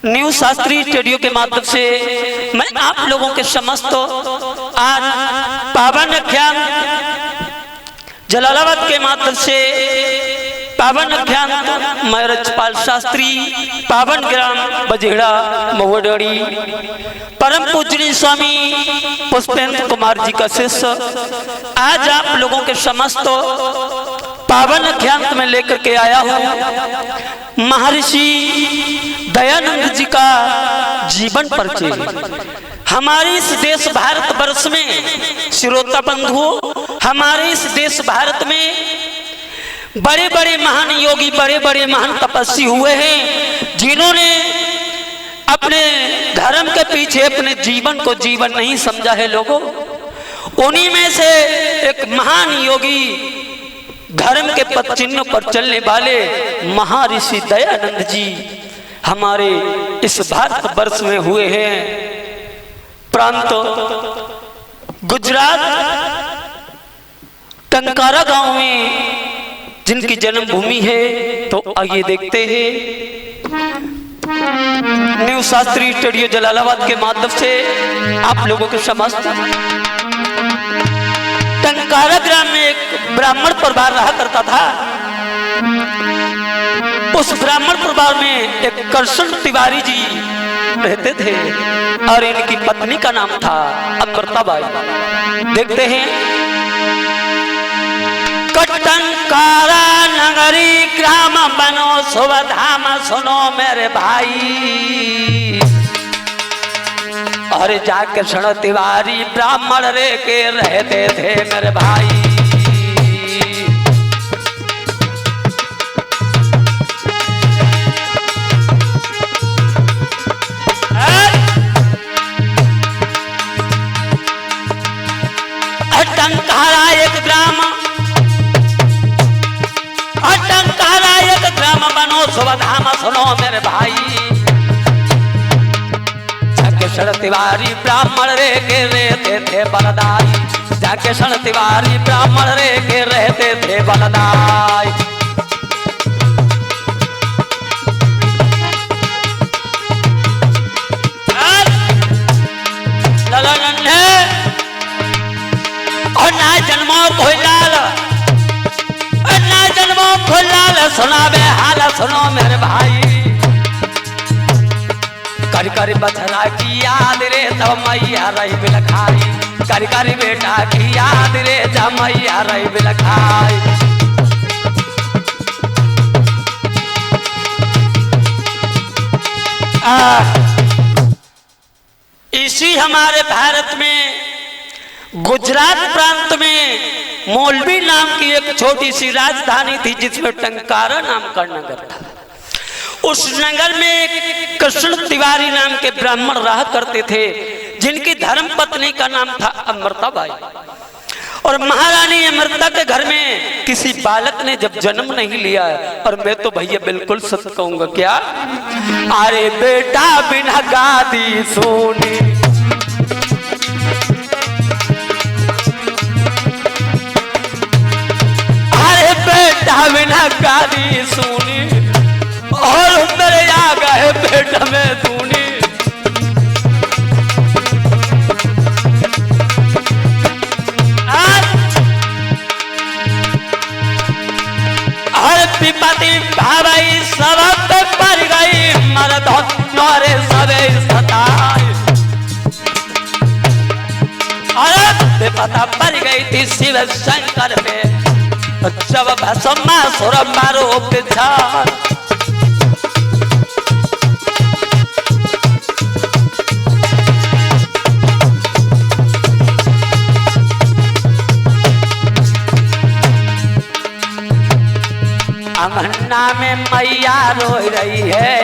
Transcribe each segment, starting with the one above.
New Shastri studio के माध्यम से मैं आप लोगों के समस्त आज पावन अभियान जलालाबाद के माध्यम से पावन अभियान मैं रजपाल शास्त्री पावन ग्राम बजेड़ा महुआडाड़ी परम पूजनीय स्वामी पुष्पेंद्र कुमार जी का शिष्य आज आप लोगों के समस्त पावन अभियान में लेकर के आया हूँ। महर्षि दयानंद जी का जीवन परिचय। हमारे इस देश भारत वर्ष में श्रोता बंधुओं, हमारे इस देश भारत में बड़े बड़े महान योगी, बड़े बड़े महान तपस्वी हुए हैं, जिन्होंने अपने धर्म के पीछे अपने जीवन को जीवन नहीं समझा है लोगों। उन्हीं में से एक महान योगी, धर्म के पथ चिन्ह पर चलने वाले महर्षि दयानंद जी हमारे इस भारत वर्ष में हुए हैं। प्रांत गुजरात टंकारा गांव में जिनकी जन्मभूमि है। तो आइए देखते हैं न्यू शास्त्री स्टूडियो जलालाबाद के माध्यम से आप लोगों के समस्त टंकारा ग्राम में एक ब्राह्मण परिवार रहा करता था। उस ब्राह्मण परिवार में एक कृष्ण तिवारी जी रहते थे और इनकी पत्नी का नाम था अमृताबाई। देखते हैं टंकारा नगरी ग्राम बनो सुवधाम सुनो मेरे भाई, और जाके क्षण तिवारी ब्राह्मण रे के रहते थे मेरे भाई। टंकारा एक ग्राम, टंकारा एक ग्राम बनो सुवधाम सुनो मेरे भाई, जाके क्षण तिवारी ब्राह्मण रे के रहते थे बलदाई, जाके क्षण तिवारी ब्राह्मण रे के रहते थे बलदाई। और ना जन्मो कोई लाल, ना जन्मो कोई लाल सुनावे हाल सुनो मेरे भाई, कर कर बछड़ा की याद रे तब मैया रही बिलखाई, कर कर बेटा की याद रे जब मैया रही बिलखाई। इसी हमारे भारत में गुजरात प्रांत में मौलवी नाम की एक छोटी सी राजधानी थी जिसमें टंकारा नाम का नगर था। उस नगर में कृष्ण तिवारी नाम के ब्राह्मण रहा करते थे जिनकी धर्म पत्नी का नाम था अमृताबाई। और महारानी अमृता के घर में किसी बालक ने जब जन्म नहीं लिया, और मैं तो भैया बिल्कुल सच कहूंगा, क्या अरे बेटा बिना गादी सोनी, बेटा बिना गादी सुनी और मेरे आ गए बेटा में दूनी। और पिपति भाई सब पे पड़ गई मर्द नौरे सबे सताई, और पता पड़ गई थी शिव शंकर पे जब भस्मा सुर मारो पिछा। अंगना में मैया रोई रही है,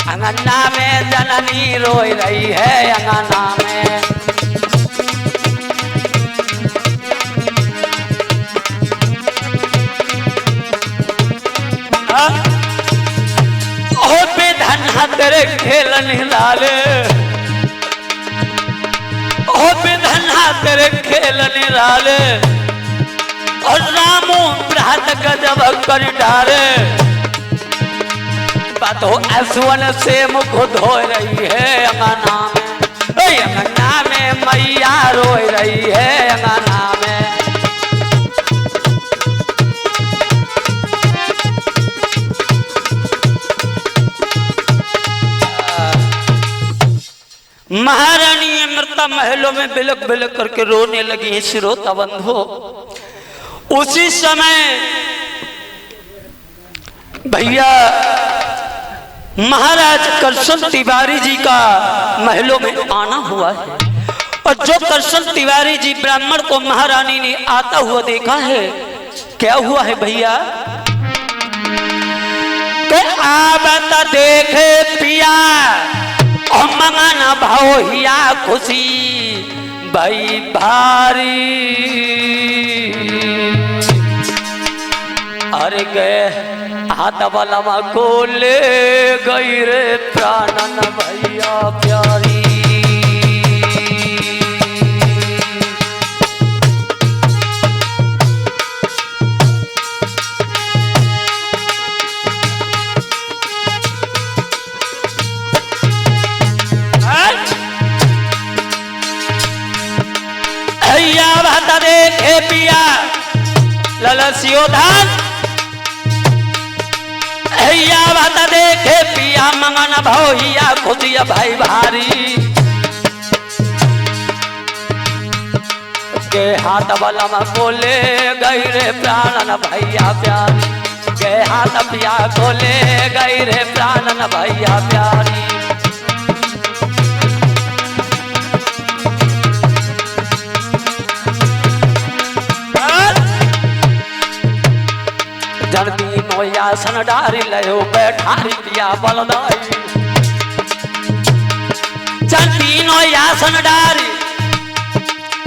अंगना में जननी रोई रही है, अंगना में तेरे खेलने लाले, ओ विधना तेरे खेलने लाले, और रामू भ्रात गजब कर डाले, तो असवन से मुख धो रही है अंगना में, अंगना में मैया रो रही है अंगना में। महारानी अमृता महलों में बिलक बिलक करके रोने लगी है श्रोता बंधु। उसी समय भैया महाराज करशन तिवारी जी का महलों में आना हुआ है, और जो करशन तिवारी जी ब्राह्मण को महारानी ने आता हुआ देखा है, क्या हुआ है भैया के आवता देखे पिया और मंगना भाव हिया खुशी भाई भारी। अरे गए हाथ वाला को ले गई रे प्राणन भैया प्यारी। भैया बात देखे पिया ललसियो धान, भैया बात देखे पिया मंगन भैया खुदिया भाई भारी। के हाथ वाला को ले गई रे प्राणन भैया प्यारी, के हाथ पिया को ले गई रे प्राणन भैया प्यारी। जनती नोया सन डारी लयो बैठारी पिया बलदाई, जनती नोया सन डारी,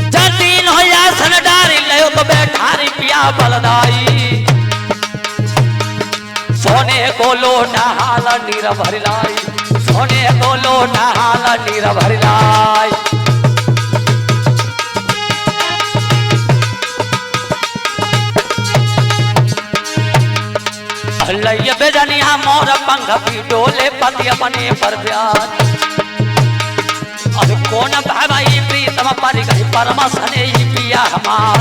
जनती नोया सन डारी लयो तो बैठारी पिया बलदाई। सोने को लोटा हाल नीर भरलाई, सोने को लोटा हाल नीर भरलाई। लैया बेजनिया मोर पंख भी डोले पति अपने पर प्यार। और कौन भाई प्रीतम पर गई परम सने ही पिया हमार।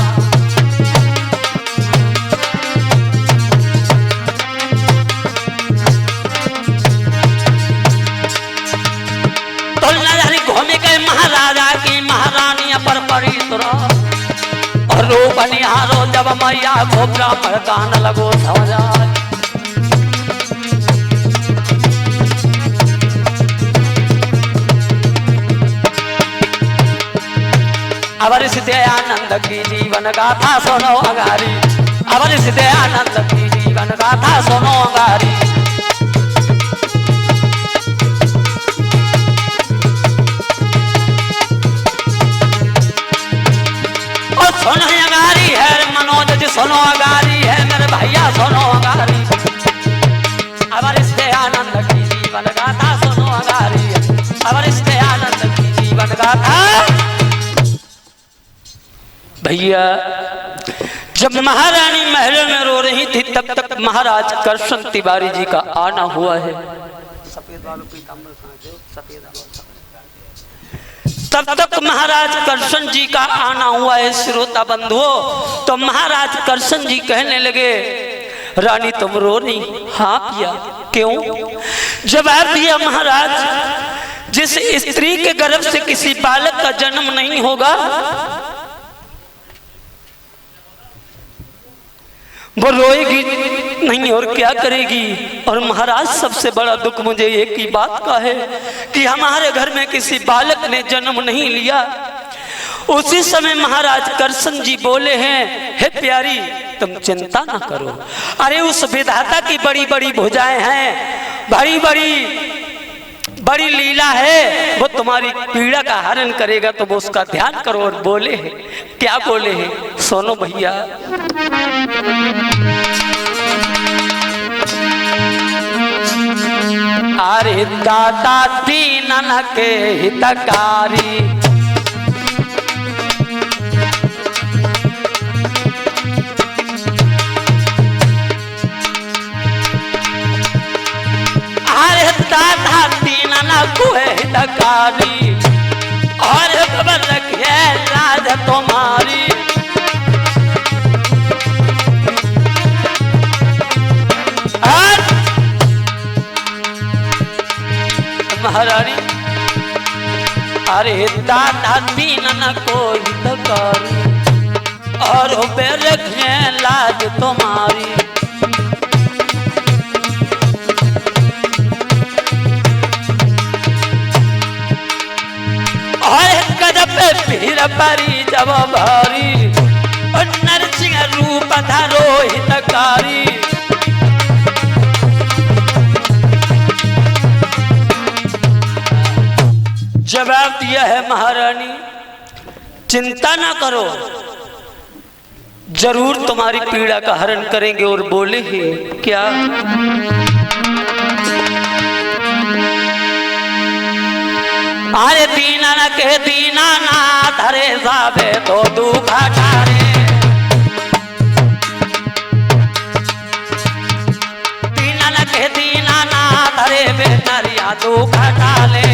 तो नजर घूमे गए महाराजा की महारानी पर परी तुरा, और रूप निहारो जब मैया को ब्राह्मण गान लगो समझा। अवर सिद्धे आनंद की जीवन गाथा सुनो अंगारी, अवर सिद्धे आनंद की जीवन गाथा सुनो अंगारी। और सुनो अंगारी है मनोज जी, सुनो अंगारी है मेरे भैया सुनो अंगारी। अवर सिद्धे आनंद की जीवन गाथा सुनो अंगारी, अवर सिद्धे आनंद की जीवन गाथा। भैया जब महारानी महल में रो रही थी तब तक महाराज करशन तिवारी जी का आना हुआ है। तब तक महाराज करशन जी का आना हुआ है श्रोता बंधुओं। तो महाराज करशन जी कहने लगे रानी तुम रो नहीं? हाँ पिया क्यों? जवाब दिया महाराज, जिस स्त्री के गर्भ से किसी बालक का जन्म नहीं होगा वो रोएगी नहीं और क्या करेगी। और महाराज सबसे बड़ा दुख मुझे एक ही बात का है कि हमारे घर में किसी बालक ने जन्म नहीं लिया। उसी समय महाराज करशन जी बोले हैं, हे प्यारी तुम चिंता ना करो, अरे उस विधाता की बड़ी बड़ी भुजाएं हैं, बड़ी बड़ी लीला है, वो तुम्हारी पीड़ा का हरण करेगा, तो वो उसका ध्यान करो। और बोले हैं, क्या बोले हैं सुनो भैया। अरे दाता दीनन के हितकारी, कारी और खबर रखे लाज तुम्हारी। महारानी अरे दादा दीन न कोई तकारी और रखे लाज तुम्हारी। और कदम पे भीड़ परी जब भारी और नरसिंह रूप धरो हितकारी। जवाब दिया है महारानी चिंता ना करो, जरूर तुम्हारी पीड़ा का हरण करेंगे। और बोले ही क्या, अरे दीना ना कह दीना ना धरे जावे तो दुख हटारे। दीना ना कह दीना ना धरे बेनरिया दुख हटाले।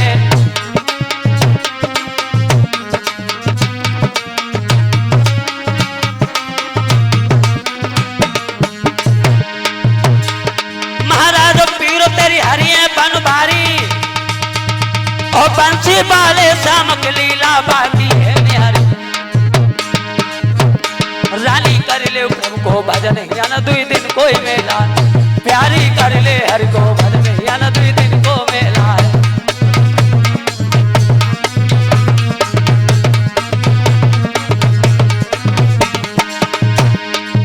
और बंसी वाले शामक लीला बाकी है निहारी। रानी कर ले प्रभु को भजन याना दुई दिन कोई मेला, प्यारी कर ले हरि को भजन याना दुई दिन को मेला।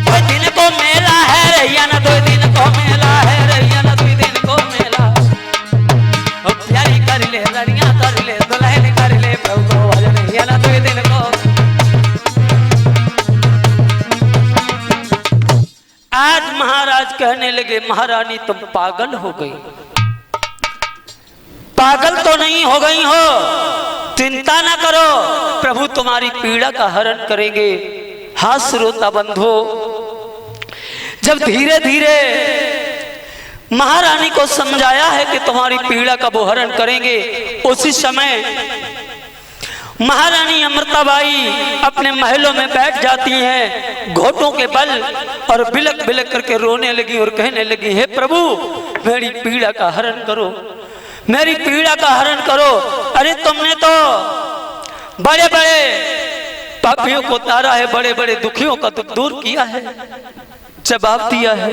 कोई दिन को मेला है रैया ना दो दिन को मेला है रैया ना दुई दिन को मेला। और प्यारी कर ले रनिया कर ले दुल्हन कर ले प्रभु को भजन याना दुई दिन को। आज महाराज कहने लगे महारानी तुम पागल हो गई। पागल तो नहीं हो गई हो, चिंता ना करो, प्रभु तुम्हारी पीड़ा का हरण करेंगे। हाँ श्रोता बंधु, जब धीरे धीरे महारानी को समझाया है कि तुम्हारी पीड़ा का वो हरण करेंगे, उसी समय महारानी अमृताबाई अपने महलों में बैठ जाती हैं घोटों के बल और बिलक बिलक करके रोने लगी और कहने लगी हे प्रभु मेरी पीड़ा का हरण करो, मेरी पीड़ा का हरण करो। अरे तुमने तो बड़े बड़े पापियों को तारा है, बड़े बड़े दुखियों का दुख दूर किया है। जवाब दिया है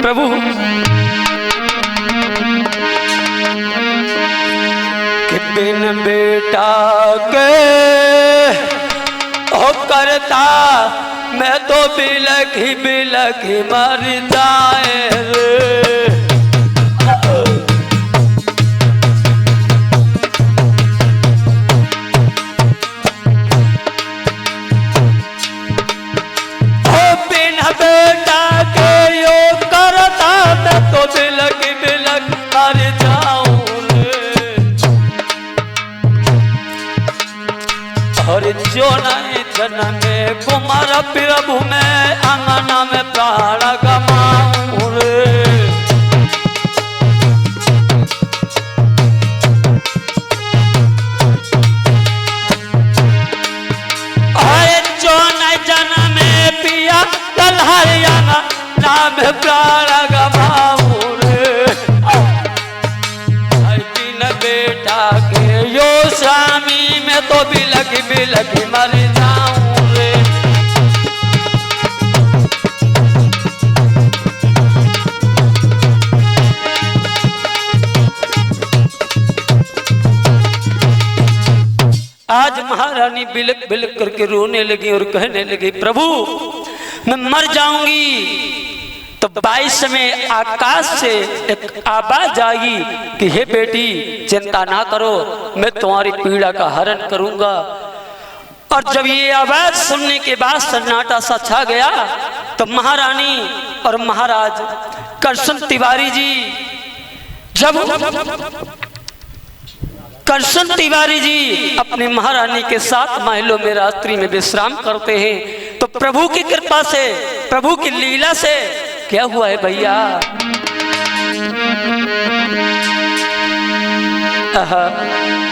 प्रभु कि बिन बेटा के ओ करता मैं तो बिलख ही मर जाए रे। बेटा के यो करता मैं तो बिलख मर जाऊं रे। और जो नहीं जन्म में कुमार प्रभु में अंगना में प्राण गमाऊं रे। हरियाणा नाम प्राण गवाऊं रे। बिन बेटा के यो स्वामी में तो बिलख मर जाऊं रे। आज महारानी बिलख बिलख करके रोने लगी और कहने लगी प्रभु मैं मर जाऊंगी तो 22 में आकाश से एक आवाज आई कि हे बेटी चिंता ना करो मैं तुम्हारी पीड़ा का हरण करूंगा। और जब ये आवाज सुनने के बाद सन्नाटा सा छा गया तो महारानी और महाराज करशन तिवारी जी जब करशन तिवारी जी अपनी महारानी के साथ महलों में रात्रि में विश्राम करते हैं तो प्रभु की कृपा से प्रभु की लीला से क्या हुआ है भैया। हाँ।